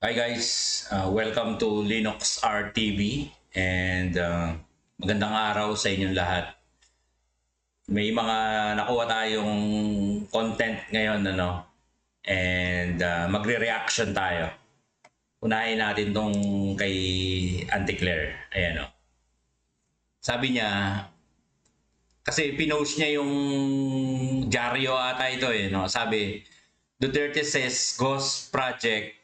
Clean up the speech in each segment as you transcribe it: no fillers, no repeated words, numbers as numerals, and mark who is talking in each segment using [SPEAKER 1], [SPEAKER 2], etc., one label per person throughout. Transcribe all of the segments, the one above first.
[SPEAKER 1] Hi guys, welcome to Linux RTV and magandang araw sa inyong lahat. May mga nakuha tayong content ngayon and magre-reaction tayo. Unahin natin tong kay Auntie Claire. Ayan Sabi niya, kasi pinost niya yung dyaryo ata ito Sabi, Duterte says Ghost Project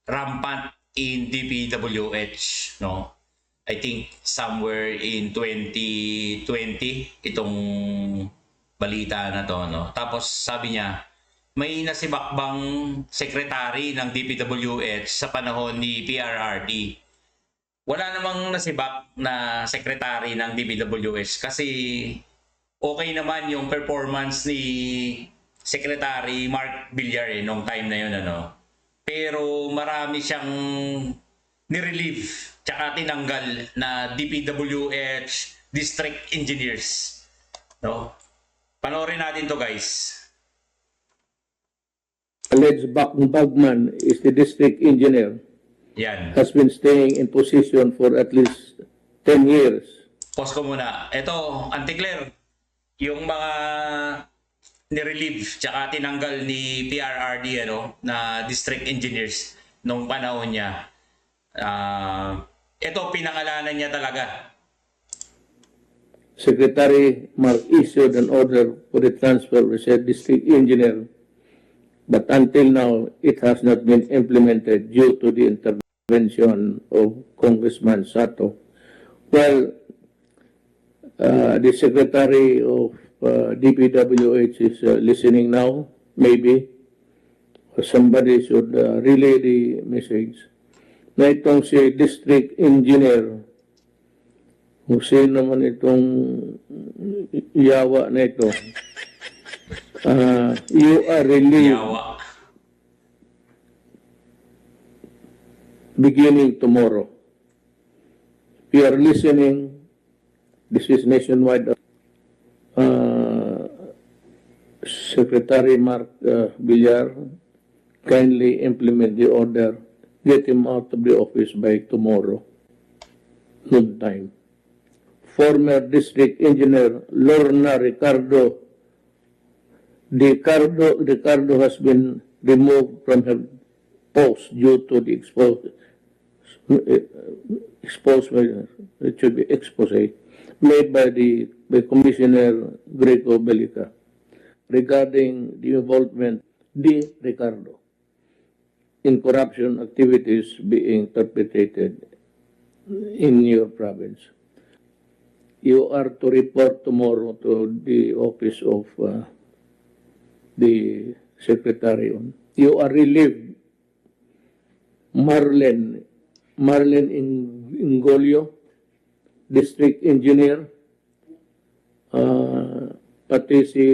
[SPEAKER 1] rampant in DPWH, I think somewhere in 2020 itong balita na to, Tapos sabi niya, may nasibakbang secretary ng DPWH sa panahon ni PRRD. Wala namang nasibak na secretary ng DPWH kasi okay naman yung performance ni Secretary Mark Villar nung time na yun, Pero marami siyang nirelieve tsaka tinanggal na DPWH district engineers. Panoorin natin to, guys.
[SPEAKER 2] Alleged Bagman is the district engineer.
[SPEAKER 1] Yan.
[SPEAKER 2] Has been staying in position for at least 10 years.
[SPEAKER 1] Pause ko muna. Ito, Auntie Claire, yung mga nirelieve tsaka tinanggal ni PRRD na district engineers nung panahon niya. Ito pinangalanan niya talaga.
[SPEAKER 2] Secretary Mark issued an order for the transfer of said district engineer, but until now it has not been implemented due to the intervention of Congressman Sato. Well, the Secretary of DPWH is listening now, maybe. Or somebody should relay the message. Na itong si District Engineer, kung sino naman itong yawa na ito, you are relieved
[SPEAKER 1] Yawa.
[SPEAKER 2] beginning tomorrow. If you are listening, this is nationwide. Secretary Mark Villar, kindly implement the order. Get him out of the office by tomorrow, noon time. Former District Engineer Lorna Ricardo has been removed from her post due to the expose made by Commissioner Greco Belica regarding the involvement de Ricardo in corruption activities being perpetrated in your province. You are to report tomorrow to the office of the secretary. You are relieved. Marlen Ingolio, district engineer, pati si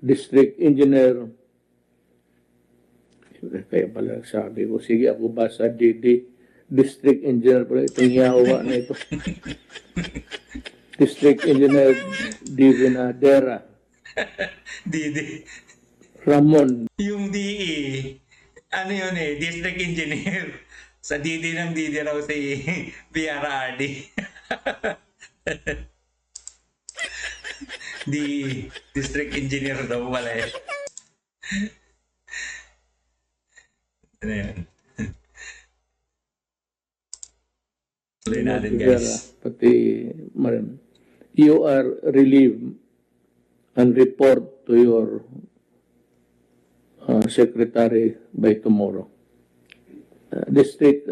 [SPEAKER 2] district engineer, kaya pala sabi ko, sige ako basa district engineer pala itong yawa na ito. District engineer Divinadera.
[SPEAKER 1] Didi.
[SPEAKER 2] Ramon.
[SPEAKER 1] Yung DE, district engineer. Sa Didi ng Didi raw si PRRD. Di district engineer daw pala Ano yan? Tuloy natin, guys.
[SPEAKER 2] Pati, you are relieved and report to your secretary by tomorrow. District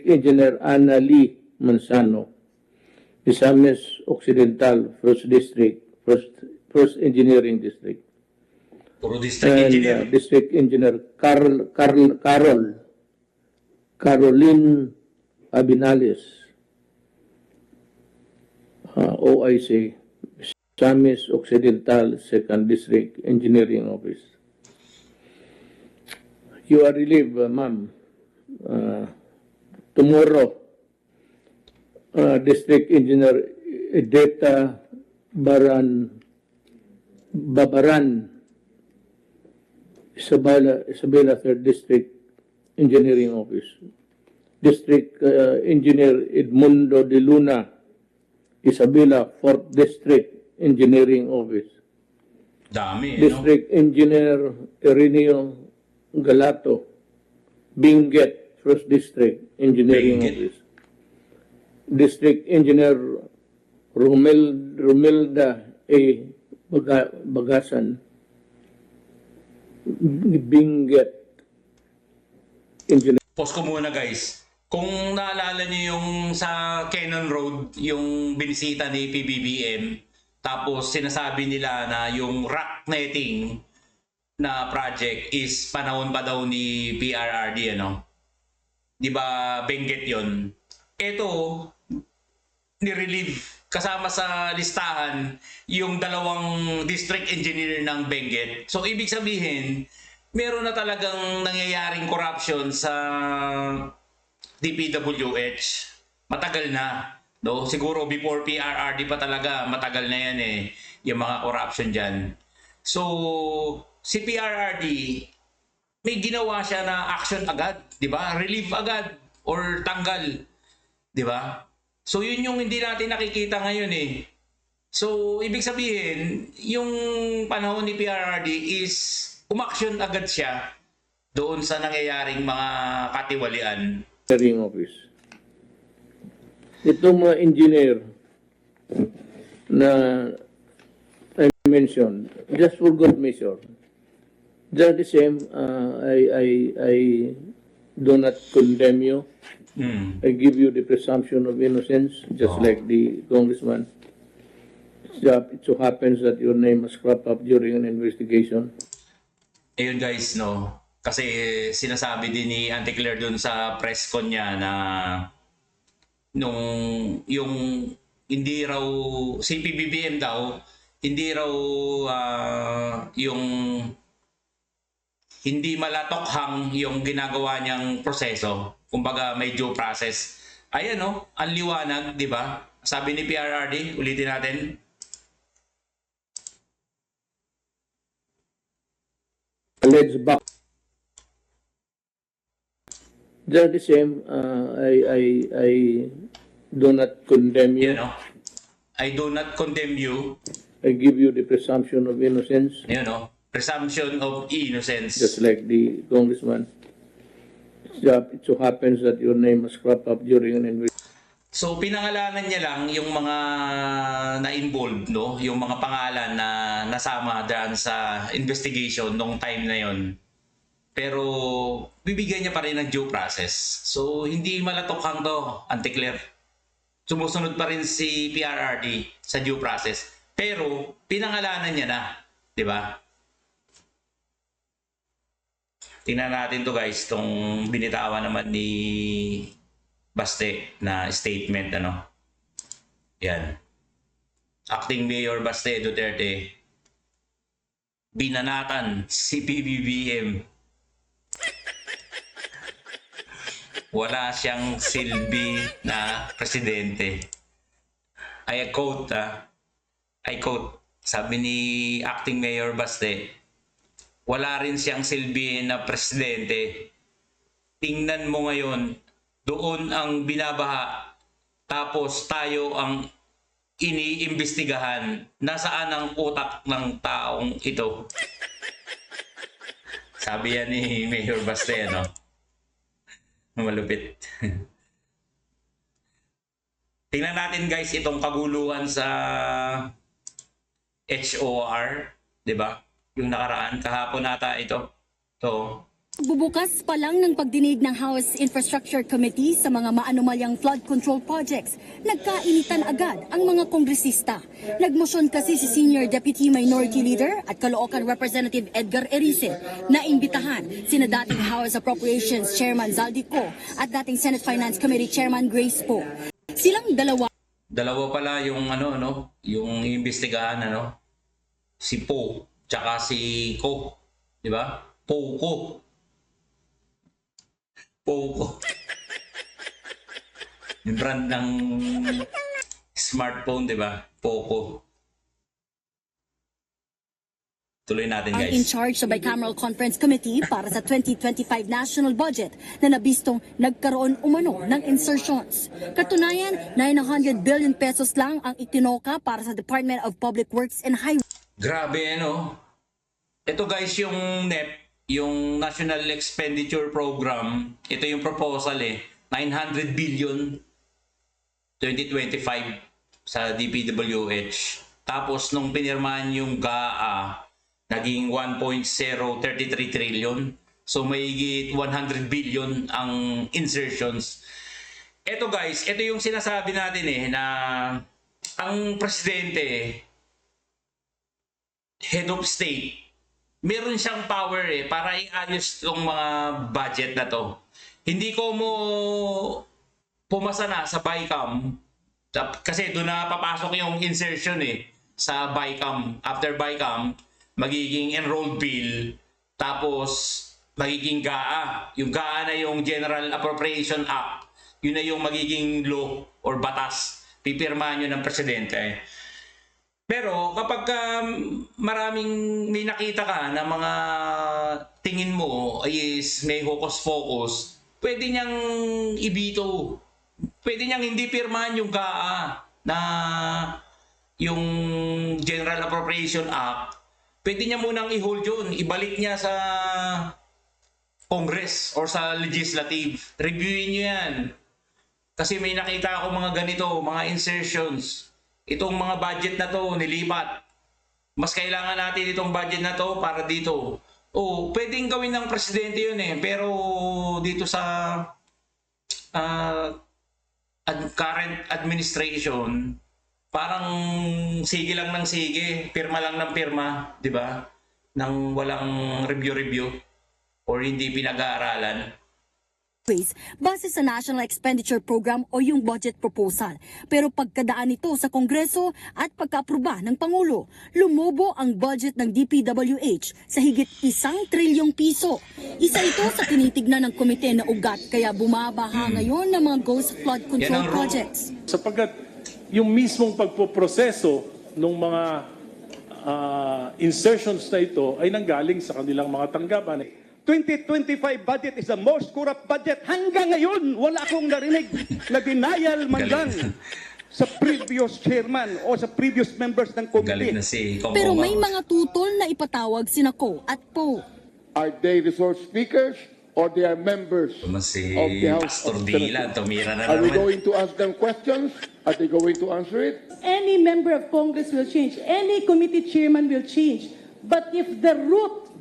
[SPEAKER 2] Engineer Ana Lee Manzano, Misamis Occidental, First District, First Engineering District.
[SPEAKER 1] Puro district engineer.
[SPEAKER 2] District Engineer Caroline Abinales, OIC, Misamis Occidental, Second District Engineering Office. You are relieved, ma'am. Tomorrow, District Engineer Edeta Babaran, Isabela 3rd District Engineering Office. District Engineer Edmundo de Luna, Isabela 4th District Engineering Office.
[SPEAKER 1] Dami, no?
[SPEAKER 2] District Engineer Ireneo Galato, Benguet 1st District Engineering
[SPEAKER 1] Benguet.
[SPEAKER 2] Office. District Engineer Romelda A. Bagasan, Benguet Engineering.
[SPEAKER 1] Pause ko muna guys. Kung naalala niyo yung sa Cannon Road, yung binisita ni PBBM, tapos sinasabi nila na yung rock netting na project is panahon pa daw ni PRRD, ano? Di ba Benguet yun? Ito, ni-relieve kasama sa listahan yung dalawang district engineer ng Benguet. So ibig sabihin, meron na talagang nangyayaring corruption sa DPWH. Matagal na, no? Siguro before PRRD pa talaga, matagal na yan eh, yung mga corruption dyan. So, si PRRD, may ginawa siya na action agad, di ba? Relieve agad or tanggal, di ba? So, yun yung hindi natin nakikita ngayon eh. So, ibig sabihin, yung panahon ni PRRD is umaksyon agad siya doon sa nangyayaring mga katiwalian.
[SPEAKER 2] Office. Itong mga engineer na I mentioned, just for good measure, they're the same. I do not condemn you. I give you the presumption of innocence, just like the congressman. It so happens that your name was cropped up during an investigation.
[SPEAKER 1] Ayun guys, no? Kasi sinasabi din ni Auntie Claire dun sa press con niya na nung yung hindi raw si PBBM daw, hindi raw yung hindi malatokhang yung ginagawa niyang proseso. Kumbaga may due process. Ayan no, ang liwanag, di ba? Sabi ni PRRD, ulitin natin.
[SPEAKER 2] Alleged back. They're the same. I do not condemn you.
[SPEAKER 1] Yan no. I do not condemn you.
[SPEAKER 2] I give you the presumption of innocence,
[SPEAKER 1] Yan no. Presumption of innocence.
[SPEAKER 2] just like the congressman. It so happens that your name was cropped up during an investigation.
[SPEAKER 1] So pinangalanan niya lang yung mga na-involved, no? Yung mga pangalan na nasama dyan sa investigation nung time na yon. Pero bibigyan niya pa rin ng due process. So hindi malatokhang to, Auntie Claire. Sumusunod pa rin si PRRD sa due process. Pero pinangalanan niya na, di ba? Tingnan natin to guys, tong binitawan naman ni Baste na statement, ano. Yan. Acting Mayor Baste Duterte, binanatan si PBBM. Wala siyang silbi na presidente. I quote, sabi ni Acting Mayor Baste, wala rin siyang silbi na presidente. Tingnan mo ngayon, doon ang binabaha, tapos tayo ang iniimbestigahan. Nasaan ang utak ng taong ito? Sabi yan ni Mayor Baste, no? Malupit. Tingnan natin guys itong kaguluhan sa HOR, 'di ba? Yung nakaraan kahapon ata ito. To.
[SPEAKER 3] Bubukas pa lang ng pagdinig ng House Infrastructure Committee sa mga maanumalyang flood control projects, nagkainitan agad ang mga kongresista. Nagmosyon kasi si Senior Deputy Minority Leader at Caloocan Representative Edgar Erice na imbitahan sina dating House Appropriations Chairman Zaldico at dating Senate Finance Committee Chairman Grace Poe. Silang
[SPEAKER 1] Dalawa pala yung yung imbestigahan, si Poe tsaka si Ko, di ba? Poco. Yung brand ng smartphone, di ba? Poco. Tuloy natin,
[SPEAKER 3] Ang in
[SPEAKER 1] guys.
[SPEAKER 3] charge sa Bicameral Conference Committee para sa 2025 national budget na nabistong nagkaroon umano ng insertions. Katunayan, 900 billion pesos lang ang itinoka para sa Department of Public Works and Highways.
[SPEAKER 1] Grabe, ano? Ito, guys, yung NEP, yung National Expenditure Program, ito yung proposal 900 billion 2025 sa DPWH. Tapos, nung pinirmahan yung GAA, naging 1.033 trillion. So, mayigit 100 billion ang insertions. Ito, guys, ito yung sinasabi natin na ang presidente, head of state, meron siyang power para iayos itong mga budget na to. Hindi ko mo pumasa na sa BICAM kasi doon na papasok yung insertion sa BICAM. After BICAM, magiging enrolled bill, tapos magiging GAA. Yung GAA na yung General Appropriation Act, yun na yung magiging law or batas. Pipirmahan yun ng presidente. Pero kapag may nakita ka na mga tingin mo is may hocus-pocus, pwede niyang ibito. Pwede niyang hindi pirmahan yung GAA na yung General Appropriation Act. Pwede niya munang i-hold yun. Ibalik niya sa Congress or sa Legislative. Reviewin niyo yan. Kasi may nakita ako mga ganito, mga insertions. Itong mga budget na to, nilipat. Mas kailangan natin itong budget na to para dito. Pwedeng gawin ng presidente yun Pero dito sa current administration, parang sige lang ng sige, pirma lang ng pirma, di ba? Nang walang review or hindi pinag-aaralan.
[SPEAKER 3] Base sa National Expenditure Program o yung budget proposal. Pero pagkadaan nito sa Kongreso at pagkaaproba ng Pangulo, lumobo ang budget ng DPWH sa higit 1 trilyong piso. Isa ito sa tinitignan ng komite na ugat kaya bumabaha ngayon ng mga ghost flood control projects.
[SPEAKER 4] Sapagkat yung mismong pagpoproseso ng mga insertions na ito ay nanggaling sa kanilang mga tanggapan.
[SPEAKER 5] 2025 budget is the most corrupt budget. Hanggang ngayon, wala akong narinig na denial man lang sa previous chairman o sa previous members ng
[SPEAKER 1] Galit na
[SPEAKER 5] committee.
[SPEAKER 1] si Kong
[SPEAKER 3] Pero may
[SPEAKER 1] Omar.
[SPEAKER 3] mga tutol na ipatawag sina Ko at Po.
[SPEAKER 6] Are they resource speakers or they are members
[SPEAKER 1] Si
[SPEAKER 6] of the House
[SPEAKER 1] Pastor
[SPEAKER 6] of
[SPEAKER 1] Dila,
[SPEAKER 6] Senate?
[SPEAKER 1] tumira na
[SPEAKER 6] Are we
[SPEAKER 1] naman.
[SPEAKER 6] going to ask them questions? Are they going to answer it?
[SPEAKER 7] Any member of Congress will change. Any committee chairman will change. But if the root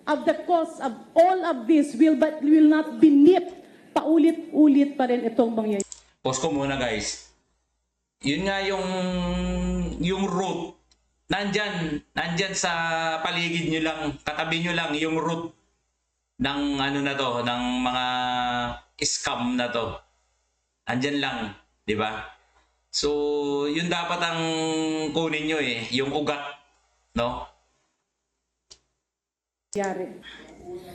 [SPEAKER 7] of the cause of all of this will not be nipped, paulit-ulit pa rin itong mangyayari.
[SPEAKER 1] Pause ko muna, guys. Yun nga yung root. Nandyan sa paligid nyo lang, katabi nyo lang yung root ng ng mga scam na to. Andyan lang, di ba? So, yun dapat ang kunin nyo yung ugat, no?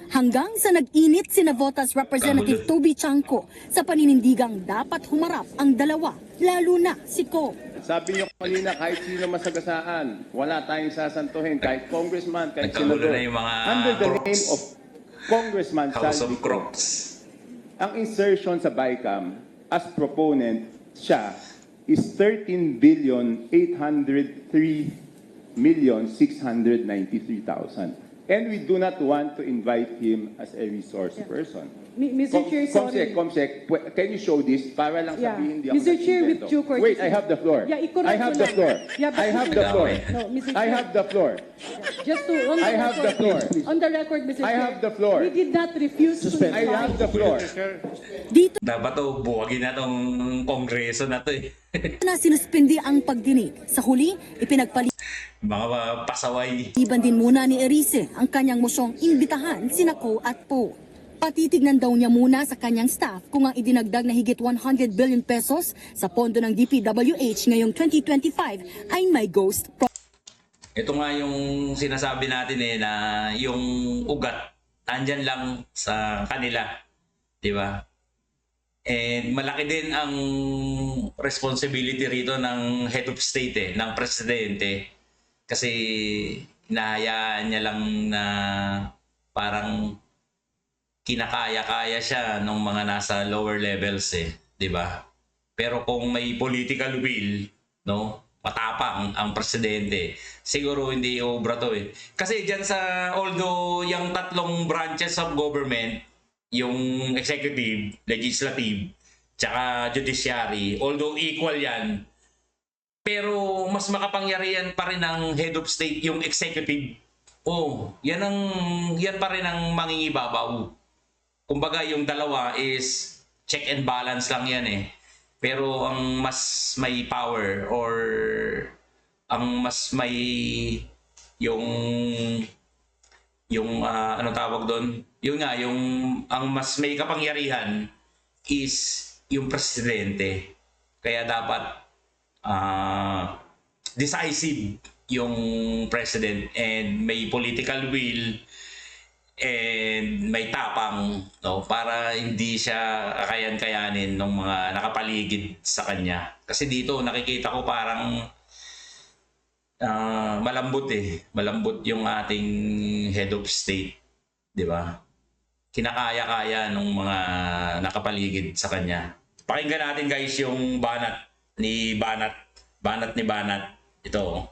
[SPEAKER 3] Hanggang sa nag-init si Navotas Representative Toby Chanco sa paninindigang dapat humarap ang dalawa, lalo na si Ko.
[SPEAKER 8] Sabi niyo kanina, kahit sino masagasaan, wala tayong sasantuhin, kahit congressman, kahit
[SPEAKER 1] Nagkagulo
[SPEAKER 8] senador.
[SPEAKER 1] na yung mga
[SPEAKER 8] Under the
[SPEAKER 1] crooks.
[SPEAKER 8] name of Congressman
[SPEAKER 1] House of
[SPEAKER 8] Saldi Co,
[SPEAKER 1] Crooks.
[SPEAKER 8] ang insertion sa BICAM as proponent siya is 13,803,693,000. And we do not want to invite him as a resource person.
[SPEAKER 7] Mr. Chair, sorry.
[SPEAKER 8] Comsec, can you show this para lang
[SPEAKER 7] Yeah.
[SPEAKER 8] sabihin hindi ako
[SPEAKER 7] Mr. Chair, with
[SPEAKER 8] nag-invento?
[SPEAKER 7] due courtesy.
[SPEAKER 8] Wait, I have the floor.
[SPEAKER 7] Yeah, i-correct
[SPEAKER 8] I have
[SPEAKER 7] mo
[SPEAKER 8] the
[SPEAKER 7] lang.
[SPEAKER 8] floor.
[SPEAKER 7] Yeah, but
[SPEAKER 8] I have
[SPEAKER 7] Mr.
[SPEAKER 8] the floor.
[SPEAKER 7] No, Mr.
[SPEAKER 8] I
[SPEAKER 7] Chair.
[SPEAKER 8] have the floor.
[SPEAKER 7] Just to, on the
[SPEAKER 8] I have
[SPEAKER 7] record,
[SPEAKER 8] the floor.
[SPEAKER 7] On the record, Mr. Chair.
[SPEAKER 8] I have the floor.
[SPEAKER 7] We did not refuse to
[SPEAKER 8] I have the floor.
[SPEAKER 3] Dito
[SPEAKER 1] Dapat buwagin na tong kongreso na to
[SPEAKER 3] na sinuspindi ang pagdinig. Sa huli, ipinagpaliban
[SPEAKER 1] Mga pasaway.
[SPEAKER 3] din muna ni Erice ang kanyang mosyong imbitahan sina Ko at Po. Patitignan daw niya muna sa kanyang staff kung ang idinagdag na higit 100 billion pesos sa pondo ng DPWH ngayong 2025 ay may ghost
[SPEAKER 1] Ito nga yung sinasabi natin na yung ugat nandyan lang sa kanila, di ba? And malaki din ang responsibility rito ng head of state ng presidente kasi Hinahayaan niya lang na parang kinakaya-kaya siya ng mga nasa lower levels eh, 'di ba? Pero kung may political will, no, matapang ang presidente, siguro hindi obra to eh. Kasi diyan sa, although yung tatlong branches of government, yung executive, legislative, tsaka judiciary, although equal yan, pero mas makapangyarihan pa rin ang head of state, yung executive. Oh, yan pa rin ang mangingibabaw. Kumbaga yung dalawa is check and balance lang yan eh. Pero ang mas may power or ang mas may yung ano tawag doon? Yung nga, yung ang mas may kapangyarihan is yung presidente. Kaya dapat decisive yung president and may political will and may tapang, no, para hindi siya kayan-kayanin ng mga nakapaligid sa kanya. Kasi dito nakikita ko parang malambot eh. Malambot yung ating head of state, 'di ba? Kinakaya-kaya ng mga nakapaligid sa kanya. Pakinggan natin guys yung banat ni Banat. Ito.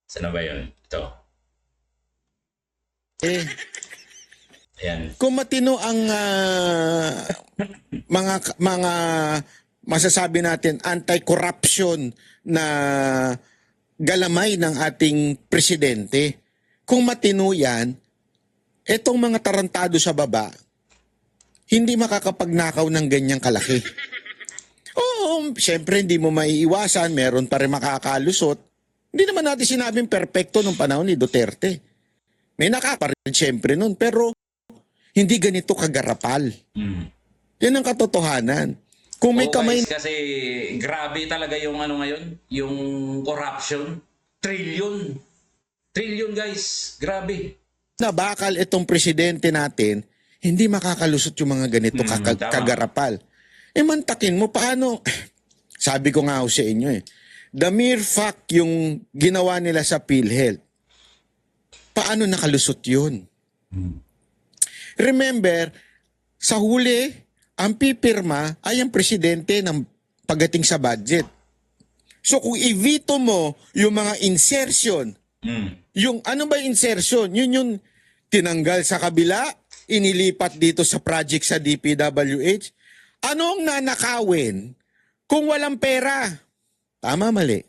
[SPEAKER 1] Saan ba 'yon? Ito. Ayan.
[SPEAKER 9] Kung matino ang mga masasabi natin anti-corruption na galamay ng ating presidente, kung matino yan, etong mga tarantado sa baba, hindi makakapagnakaw ng ganyang kalaki. Oo, siyempre hindi mo maiiwasan, meron pa rin makakalusot. Hindi naman natin sinabing perpekto nung panahon ni Duterte. May nakaparin siyempre nun, pero hindi ganito kagarapal. Yan ang katotohanan. Kung may kamay...
[SPEAKER 1] Guys, kasi grabe talaga yung ano ngayon, yung corruption. Trillion guys, grabe.
[SPEAKER 9] Na bakal itong presidente natin, hindi makakalusot yung mga ganito kagarapal. Eh mantakin mo, paano? Sabi ko nga ho sa inyo eh, the mere fact yung ginawa nila sa PhilHealth, paano nakalusot yun? Remember, sa huli, ang pipirma ay ang presidente ng pagdating sa budget. So kung i-veto mo yung mga insertion, yung ano ba insertion? Yun yung tinanggal sa kabila, inilipat dito sa project sa DPWH. Ano ang nanakawin kung walang pera? Tama, mali.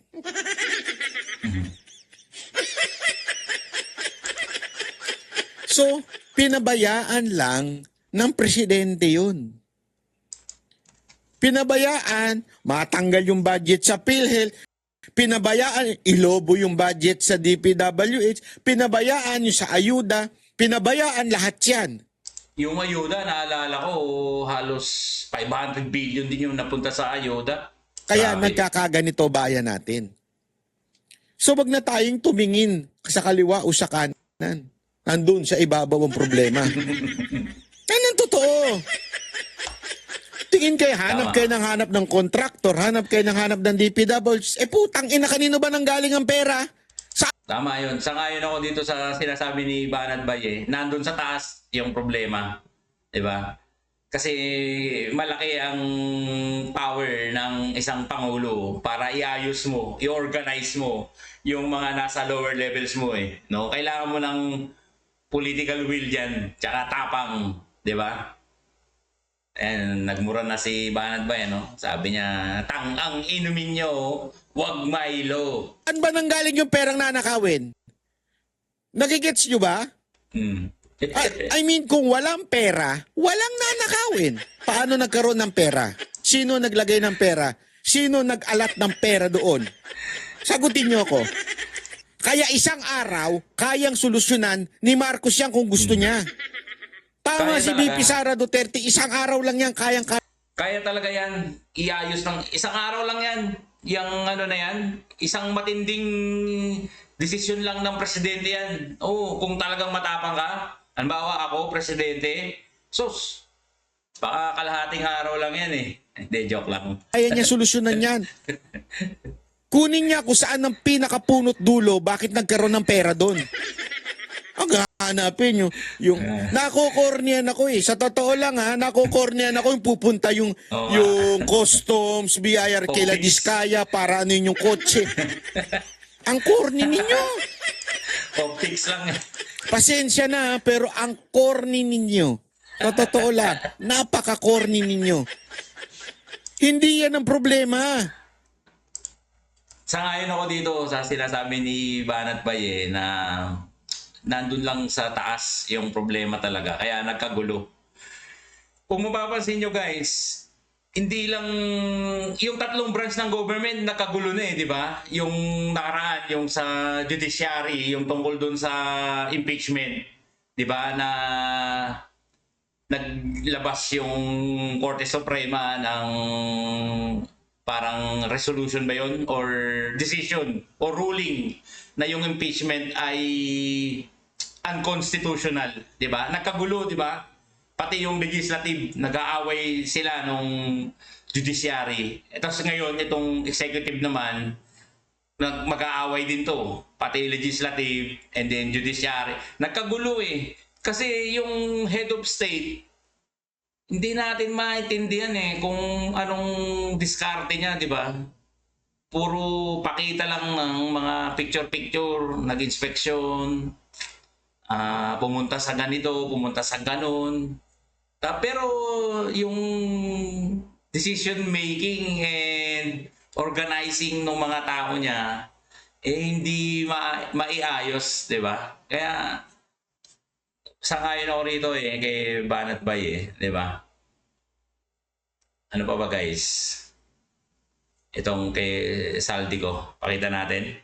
[SPEAKER 9] So, pinabayaan lang ng presidente yun. Pinabayaan, matanggal yung budget sa PhilHealth, pinabayaan, ilobo yung budget sa DPWH, pinabayaan yung sa ayuda, pinabayaan lahat yan.
[SPEAKER 1] Yung ayuda, naalala ko, halos 500 billion din yung napunta sa ayuda.
[SPEAKER 9] Kaya
[SPEAKER 1] Grabe.
[SPEAKER 9] nagkakaganito bayan natin. So wag na tayong tumingin sa kaliwa o sa kanan. Nandun sa ibabaw ang problema. Yan ang totoo. Tingin kayo, hanap kayo ng hanap ng kontraktor, hanap kayo ng hanap ng DPWH. Eh putang ina, kanino ba nanggaling ang pera?
[SPEAKER 1] Tama yun. Sangayon ako dito sa sinasabi ni Banat Baye. Nandun sa taas yung problema. Diba? Kasi malaki ang power ng isang pangulo para iayos mo, i-organize mo yung mga nasa lower levels mo eh. No? Kailangan mo ng political will dyan, tsaka tapang. Diba? And nagmura na si Banat Baye, no? Sabi niya, tangang inumin nyo, wag Milo.
[SPEAKER 9] Saan ba nanggaling yung perang nanakawin? Nagigets nyo ba? I mean, kung walang pera, walang nanakawin. Paano nagkaroon ng pera? Sino naglagay ng pera? Sino nag-alat ng pera doon? Sagutin nyo ako. Kaya isang araw, kayang solusyonan ni Marcos yan kung gusto niya. Tama
[SPEAKER 1] Kaya
[SPEAKER 9] si
[SPEAKER 1] talaga.
[SPEAKER 9] VP Sara Duterte, isang araw lang yan, kayang-kaya.
[SPEAKER 1] Kaya talaga yan, iayos ng isang araw lang yan. Yung ano na yan, isang matinding desisyon lang ng presidente yan. Oo, kung talagang matapang ka, halimbawa ako, presidente, sus, baka kalahating araw lang yan eh. Hindi, joke lang.
[SPEAKER 9] Kaya niya solusyonan yan. Kunin niya kung saan ang pinakapunot dulo, bakit nagkaroon ng pera doon. Ang hanapin yung nakokornian ako eh. Sa totoo lang nakokornian ako yung pupunta yung customs, BIR kila
[SPEAKER 1] Optics.
[SPEAKER 9] Diskaya para ano yung kotse. Ang corny ninyo.
[SPEAKER 1] Optics lang.
[SPEAKER 9] Pasensya na pero ang corny ninyo. Sa totoo lang, napaka-corny ninyo. Hindi yan ang problema.
[SPEAKER 1] Sangayon ako dito sa sinasabi ni Banat Baye na nandun lang sa taas yung problema talaga. Kaya nagkagulo. Kung mapapansin nyo guys, hindi lang yung tatlong branch ng government nakagulo na di ba? Yung nakaraan, yung sa judiciary, yung tungkol dun sa impeachment, di ba? Na naglabas yung Korte Suprema ng parang resolution ba yun or decision or ruling na yung impeachment ay unconstitutional, 'di ba? Nagkagulo, 'di ba? Pati yung legislative nag-aaway sila nung judiciary. Tapos ngayon itong executive naman mag-aaway din to, pati legislative and then judiciary. Nagkagulo eh. Kasi yung head of state hindi natin maintindihan kung anong diskarte niya, di ba? Puro pakita lang ng mga picture-picture, nag-inspeksyon, pumunta sa ganito, pumunta sa ganon. Pero yung decision making and organizing ng mga tao niya, hindi maiayos, di ba? Kaya sangayon ako rito kay Banat Bay di ba? Ano pa ba guys? Itong kay Saldico, pakita natin.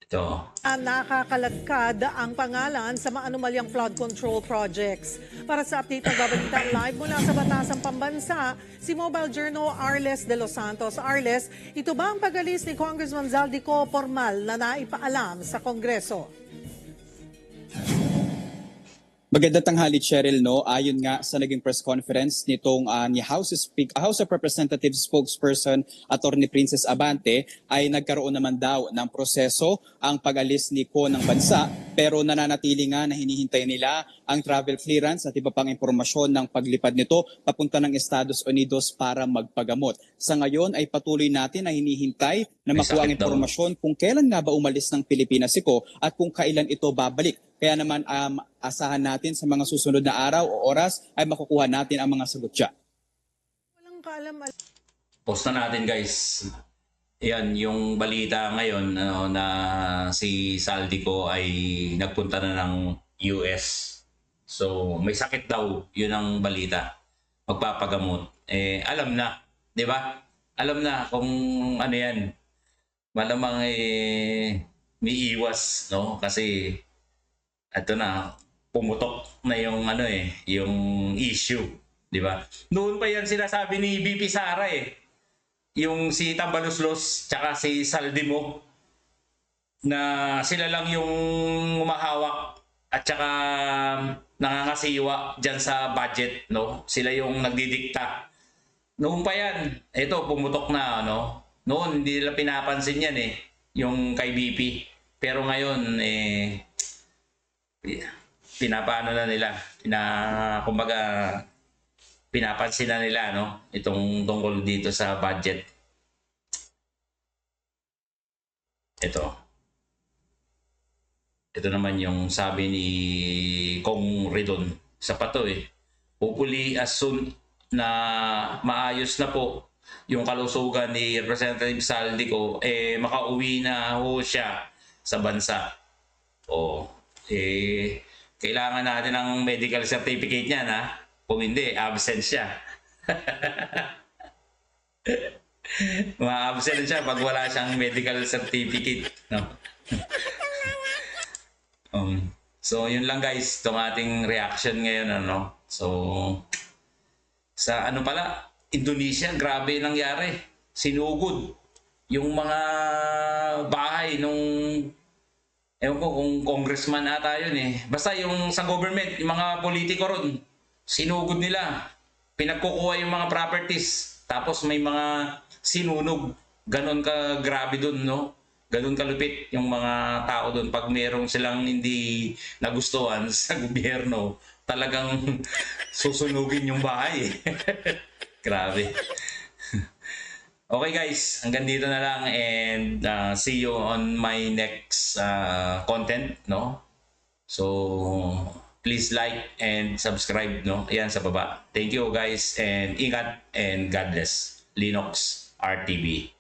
[SPEAKER 1] Ito.
[SPEAKER 10] Nakakaladkad ang pangalan sa maanumalyang flood control projects. Para sa update ng Babalita Live mula sa Batasang Pambansa, si Mobile Journal Arles de los Santos. Arles, ito ba ang pag-alis ni Congressman Zaldico formal na naipaalam sa Kongreso?
[SPEAKER 11] Magandang tanghali, Cheryl, no? Ayon nga sa naging press conference nitong ni House of Representatives spokesperson Attorney Princess Abante ay nagkaroon naman daw ng proseso ang pag-alis ni Ko ng bansa pero nananatili nga na hinihintay nila ang travel clearance at iba pang impormasyon ng paglipad nito papunta ng Estados Unidos para magpagamot. Sa ngayon ay patuloy natin na hinihintay na makuha ang impormasyon kung kailan nga ba umalis ng Pilipinas si Ko at kung kailan ito babalik. Kaya naman asahan natin sa mga susunod na araw o oras ay makukuha natin ang mga sagot siya.
[SPEAKER 10] Walang kaalam-alam.
[SPEAKER 1] Post na natin guys. Yan yung balita ngayon na si Saldico ay nagpunta na ng US. So may sakit daw, yun ang balita. Magpapagamot. Alam na, 'di ba? Alam na kung ano yan. Malamang may iwas, no? Kasi ito na, pumutok na yung yung issue, di ba? Noon pa yan sinasabi ni VP Sara yung si Tambaluslos tsaka si Saldimo na sila lang yung umahawak at tsaka nangangasiwa diyan sa budget, no? Sila yung nagdidikta. Noon pa yan, ito pumutok na, no? Noon hindi nila pinapansin yan yung kay VP. Pero ngayon pinapaano na nila, kumbaga pinapansin na nila, no? Itong tungkol dito sa budget. Ito naman yung sabi ni Kong Ridon sa pato hopefully as soon na maayos na po yung kalusugan ni Representative Saldico, makauwi na ho siya sa bansa. Kailangan natin ng medical certificate niyan, ha? Kung hindi, absent siya. Ma-absent siya pag wala siyang medical certificate, no? So, yun lang guys, itong ating reaction ngayon, ano? So, sa pala, Indonesia, grabe nangyari. Sinugod yung mga bahay nung ewan ko kung congressman ata yun Basta yung sa government, yung mga politiko ron, sinugod nila. Pinagkukuha yung mga properties. Tapos may mga sinunog ganon ka grabe dun, no? Ganon kalupit yung mga tao dun. Pag merong silang hindi nagustuhan sa gobyerno, talagang susunugin yung bahay. Grabe. Okay guys, hanggang dito na lang and see you on my next content, no? So, please like and subscribe, no? Ayan sa baba. Thank you guys and ingat and God bless. Linux RTV.